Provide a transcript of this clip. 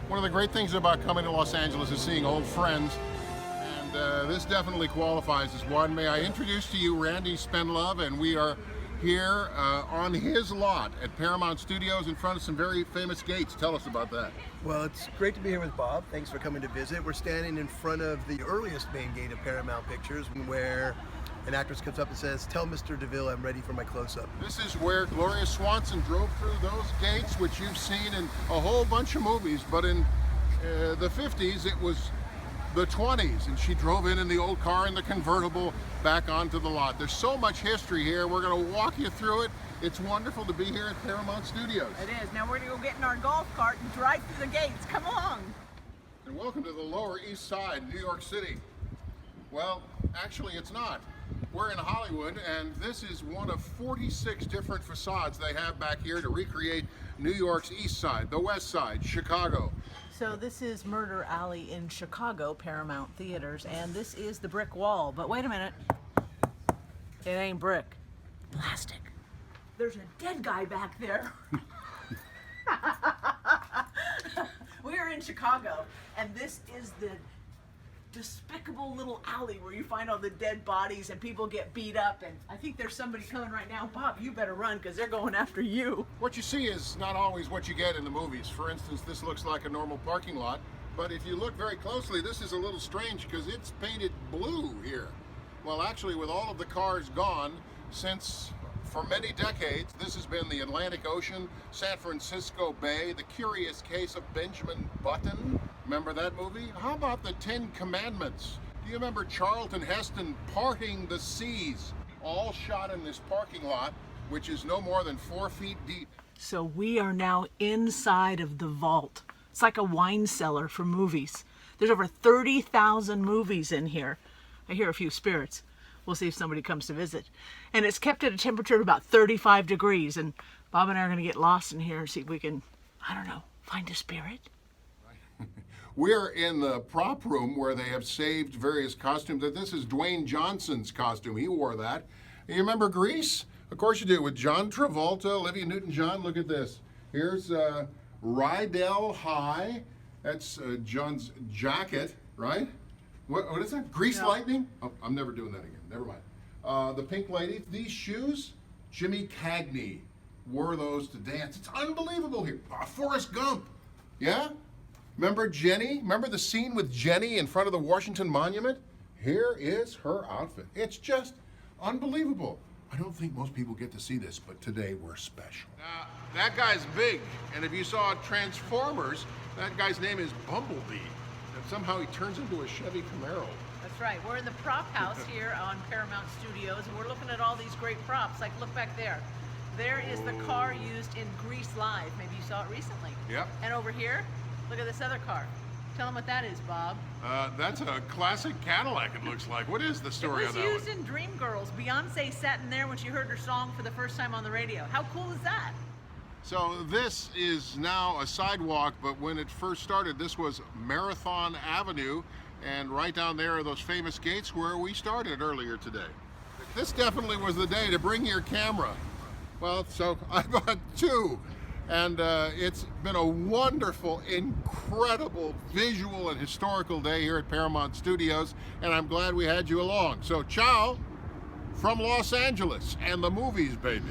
One of the great things about coming to Los Angeles is seeing old friends, and this definitely qualifies as one. May I introduce to you Randy Spenlove, and we are here on his lot at Paramount Studios in front of some very famous gates. Tell us about that. Well, it's great to be here with Bob. Thanks for coming to visit. We're standing in front of the earliest main gate of Paramount Pictures, where an actress comes up and says, "Tell Mr. DeVille I'm ready for my close-up." This is where Gloria Swanson drove through those gates, which you've seen in a whole bunch of movies, but in the 50s it was the 20s, and she drove in the old car in the convertible back onto the lot. There's so much history here. We're going to walk you through it. It's wonderful to be here at Paramount Studios. It is. Now we're going to go get in our golf cart and drive through the gates. Come along. And welcome to the Lower East Side, New York City. Well, actually it's not. We're in Hollywood, and this is one of 46 different facades they have back here to recreate New York's East Side, the West Side, Chicago. So this is Murder Alley in Chicago, Paramount Theaters, and this is the brick wall. But wait a minute. It ain't brick. Plastic. There's a dead guy back there. We're in Chicago, and this is the despicable little alley where you find all the dead bodies and people get beat up, and I think there's somebody coming right now. Bob, you better run because they're going after you. What you see is not always what you get in the movies. For instance, this looks like a normal parking lot, but if you look very closely, this is a little strange because it's painted blue here. Well, actually, with all of the cars gone since for many decades, this has been the Atlantic Ocean, San Francisco Bay, The Curious Case of Benjamin Button. Remember that movie? How about the 10 Commandments? Do you remember Charlton Heston parting the seas? All shot in this parking lot, which is no more than 4 feet deep. So we are now inside of the vault. It's like a wine cellar for movies. There's over 30,000 movies in here. I hear a few spirits. We'll see if somebody comes to visit. And it's kept at a temperature of about 35 degrees. And Bob and I are going to get lost in here and see if we can, I don't know, find a spirit. We're in the prop room where they have saved various costumes. This is Dwayne Johnson's costume. He wore that. You remember Grease? Of course you do, with John Travolta, Olivia Newton-John. Look at this. Here's Rydell High. That's John's jacket, right? What is that? Grease Lightning? Oh, I'm never doing that again. Never mind. The Pink Lady. These shoes, Jimmy Cagney wore those to dance. It's unbelievable here. Forrest Gump. Yeah? Remember Jenny? Remember the scene with Jenny in front of the Washington Monument? Here is her outfit. It's just unbelievable. I don't think most people get to see this, but today we're special. Now, that guy's big, and if you saw Transformers, that guy's name is Bumblebee. And somehow he turns into a Chevy Camaro. That's right. We're in the prop house here on Paramount Studios, and we're looking at all these great props. Like, look back there. There is the car used in Grease Live. Maybe you saw it recently. Yep. And over here, look at this other car. Tell them what that is, Bob. That's a classic Cadillac, it looks like. What is the story on that one? It was used in Dreamgirls. Beyonce sat in there when she heard her song for the first time on the radio. How cool is that? So this is now a sidewalk, but when it first started, this was Marathon Avenue, and right down there are those famous gates where we started earlier today. This definitely was the day to bring your camera. Well, so I bought 2. And it's been a wonderful, incredible visual and historical day here at Paramount Studios, and I'm glad we had you along. So ciao from Los Angeles and the movies, baby.